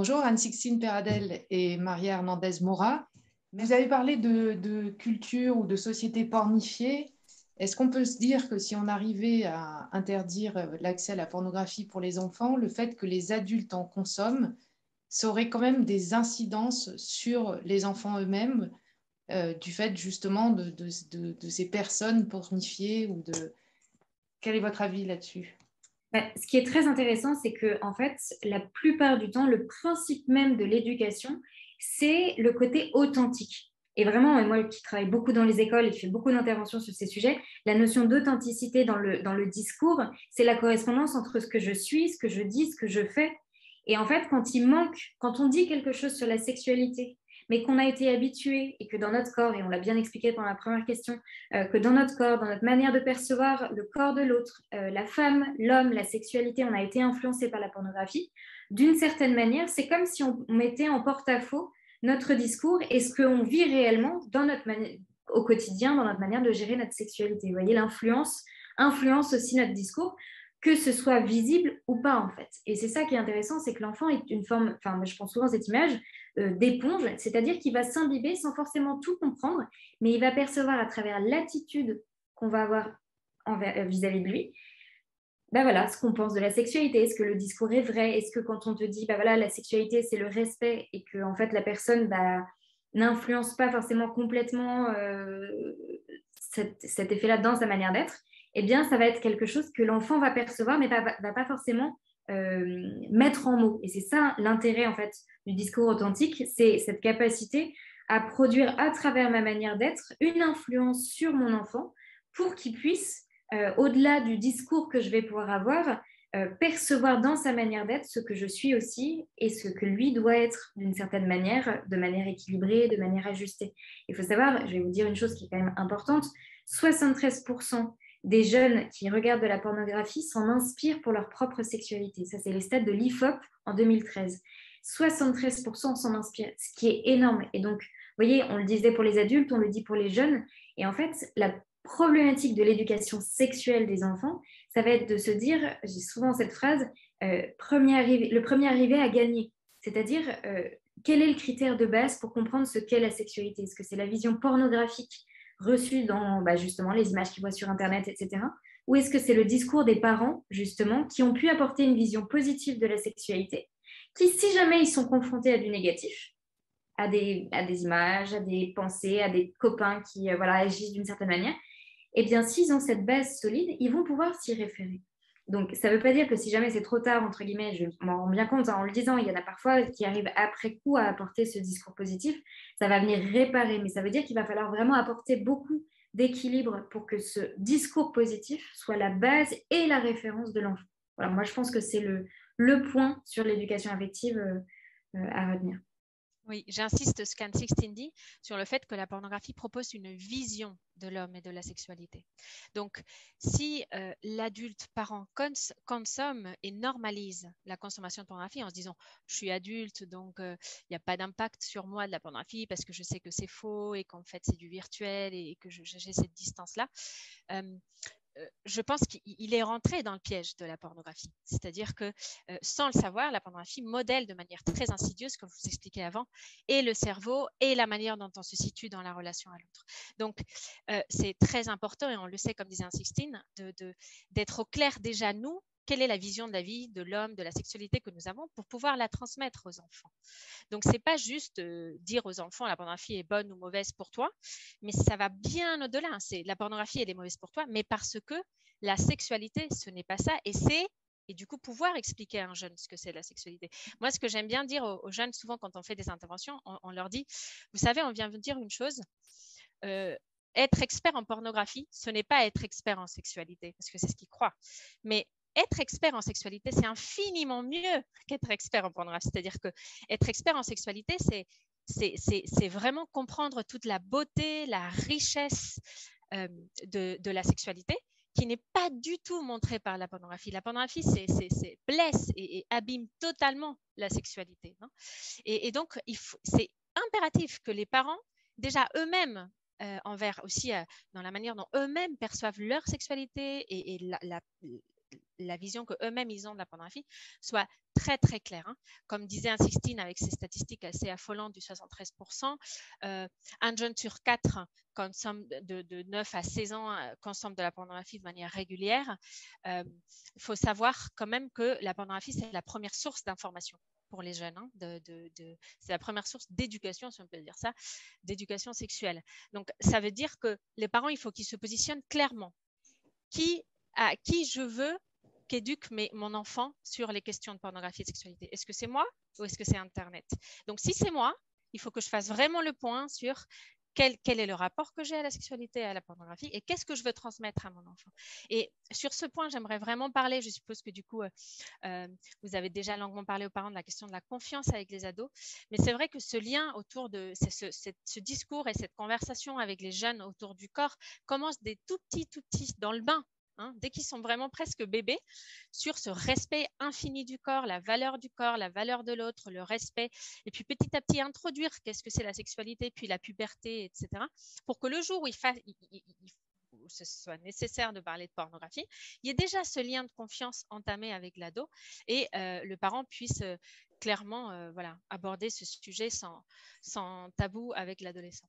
Bonjour Anne-Sixtine Peradel et Maria Hernandez-Mora. Vous avez parlé de culture ou de société pornifiée. Est-ce qu'on peut se dire que si on arrivait à interdire l'accès à la pornographie pour les enfants, le fait que les adultes en consomment, ça aurait quand même des incidences sur les enfants eux-mêmes, du fait justement de ces personnes pornifiées ou de... Quel est votre avis là-dessus? Ce qui est très intéressant, c'est que en fait, la plupart du temps, le principe même de l'éducation, c'est le côté authentique. Et vraiment, et moi qui travaille beaucoup dans les écoles et qui fais beaucoup d'interventions sur ces sujets, la notion d'authenticité dans le discours, c'est la correspondance entre ce que je suis, ce que je dis, ce que je fais. Et en fait, quand il manque, quand on dit quelque chose sur la sexualité, mais qu'on a été habitué et que dans notre corps, et on l'a bien expliqué pendant la première question, que dans notre corps, dans notre manière de percevoir le corps de l'autre, la femme, l'homme, la sexualité, on a été influencé par la pornographie. D'une certaine manière, c'est comme si on mettait en porte-à-faux notre discours et ce qu'on vit réellement dans notre au quotidien, dans notre manière de gérer notre sexualité. Vous voyez, l'influence influence aussi notre discours, que ce soit visible ou pas en fait. Et c'est ça qui est intéressant, c'est que l'enfant est une forme, enfin moi je pense souvent à cette image d'éponge, c'est-à-dire qu'il va s'imbiber sans forcément tout comprendre, mais il va percevoir à travers l'attitude qu'on va avoir vis-à-vis de lui, ben voilà, ce qu'on pense de la sexualité, est-ce que le discours est vrai, est-ce que quand on te dit, ben voilà, la sexualité c'est le respect et que en fait la personne n'influence pas forcément complètement cet effet-là dans sa manière d'être, eh bien ça va être quelque chose que l'enfant va percevoir mais va pas forcément mettre en mots. Et c'est ça l'intérêt en fait du discours authentique, c'est cette capacité à produire à travers ma manière d'être une influence sur mon enfant pour qu'il puisse au-delà du discours que je vais pouvoir avoir, percevoir dans sa manière d'être ce que je suis aussi et ce que lui doit être d'une certaine manière, de manière équilibrée, de manière ajustée. Il faut savoir, je vais vous dire une chose qui est quand même importante, 73% des jeunes qui regardent de la pornographie s'en inspirent pour leur propre sexualité. Ça, c'est les stats de l'IFOP en 2013. 73% s'en inspirent, ce qui est énorme. Et donc, vous voyez, on le disait pour les adultes, on le dit pour les jeunes. Et en fait, la problématique de l'éducation sexuelle des enfants, ça va être de se dire, j'ai souvent cette phrase, le premier arrivé à gagner. C'est-à-dire, quel est le critère de base pour comprendre ce qu'est la sexualité? Est-ce que c'est la vision pornographique reçue dans justement les images qu'ils voient sur Internet, etc. Ou est-ce que c'est le discours des parents, justement, qui ont pu apporter une vision positive de la sexualité, qui, si jamais ils sont confrontés à du négatif, à des images, à des pensées, à des copains qui voilà, agissent d'une certaine manière, eh bien, s'ils ont cette base solide, ils vont pouvoir s'y référer. Donc, ça ne veut pas dire que si jamais c'est trop tard, entre guillemets, je m'en rends bien compte en le disant, il y en a parfois qui arrivent après coup à apporter ce discours positif, ça va venir réparer, mais ça veut dire qu'il va falloir vraiment apporter beaucoup d'équilibre pour que ce discours positif soit la base et la référence de l'enfant. Voilà, moi, je pense que c'est le point sur l'éducation affective à retenir. Oui, j'insiste ce qu'Anne Sixtine dit sur le fait que la pornographie propose une vision de l'homme et de la sexualité. Donc, si l'adulte parent consomme et normalise la consommation de pornographie en se disant « je suis adulte, donc il n'y a pas d'impact sur moi de la pornographie parce que je sais que c'est faux et qu'en fait c'est du virtuel et que j'ai cette distance-là », je pense qu'il est rentré dans le piège de la pornographie. C'est-à-dire que, sans le savoir, la pornographie modèle de manière très insidieuse, comme je vous expliquais avant, et le cerveau et la manière dont on se situe dans la relation à l'autre. Donc, c'est très important, et on le sait, comme disait Sixtine, d'être au clair déjà, nous, quelle est la vision de la vie, de l'homme, de la sexualité que nous avons pour pouvoir la transmettre aux enfants. Donc, ce n'est pas juste dire aux enfants la pornographie est bonne ou mauvaise pour toi, mais ça va bien au-delà. C'est la pornographie, elle est mauvaise pour toi, mais parce que la sexualité, ce n'est pas ça. Et du coup, pouvoir expliquer à un jeune ce que c'est la sexualité. Moi, ce que j'aime bien dire aux jeunes, souvent quand on fait des interventions, on leur dit, vous savez, on vient vous dire une chose, être expert en pornographie, ce n'est pas être expert en sexualité, parce que c'est ce qu'ils croient. Mais être expert en sexualité, c'est infiniment mieux qu'être expert en pornographie. C'est-à-dire que être expert en sexualité, c'est vraiment comprendre toute la beauté, la richesse de la sexualité qui n'est pas du tout montrée par la pornographie. La pornographie, blesse et abîme totalement la sexualité. Non, et donc, c'est impératif que les parents, déjà eux-mêmes, envers aussi dans la manière dont eux-mêmes perçoivent leur sexualité et la vision qu'eux-mêmes ils ont de la pornographie soit très très claire. Hein. Comme disait Sixteen avec ses statistiques assez affolantes du 73%, un jeune sur 4 consomme de 9 à 16 ans consomme de la pornographie de manière régulière. Il faut savoir quand même que la pornographie, c'est la première source d'information pour les jeunes. Hein, c'est la première source d'éducation, si on peut dire ça, d'éducation sexuelle. Donc, ça veut dire que les parents, il faut qu'ils se positionnent clairement. Qui je veux qu'éduque mon enfant sur les questions de pornographie et de sexualité? Est-ce que c'est moi ou est-ce que c'est Internet? Donc, si c'est moi, il faut que je fasse vraiment le point sur quel est le rapport que j'ai à la sexualité et à la pornographie et qu'est-ce que je veux transmettre à mon enfant. Et sur ce point, j'aimerais vraiment parler, je suppose que du coup, vous avez déjà longuement parlé aux parents de la question de la confiance avec les ados, mais c'est vrai que ce lien autour de ce discours et cette conversation avec les jeunes autour du corps commence des tout petits dans le bain. Hein, dès qu'ils sont vraiment presque bébés, sur ce respect infini du corps, la valeur de l'autre, le respect, et puis petit à petit introduire qu'est-ce que c'est la sexualité, puis la puberté, etc., pour que le jour où ce soit nécessaire de parler de pornographie, il y ait déjà ce lien de confiance entamé avec l'ado et le parent puisse clairement aborder ce sujet sans tabou avec l'adolescent.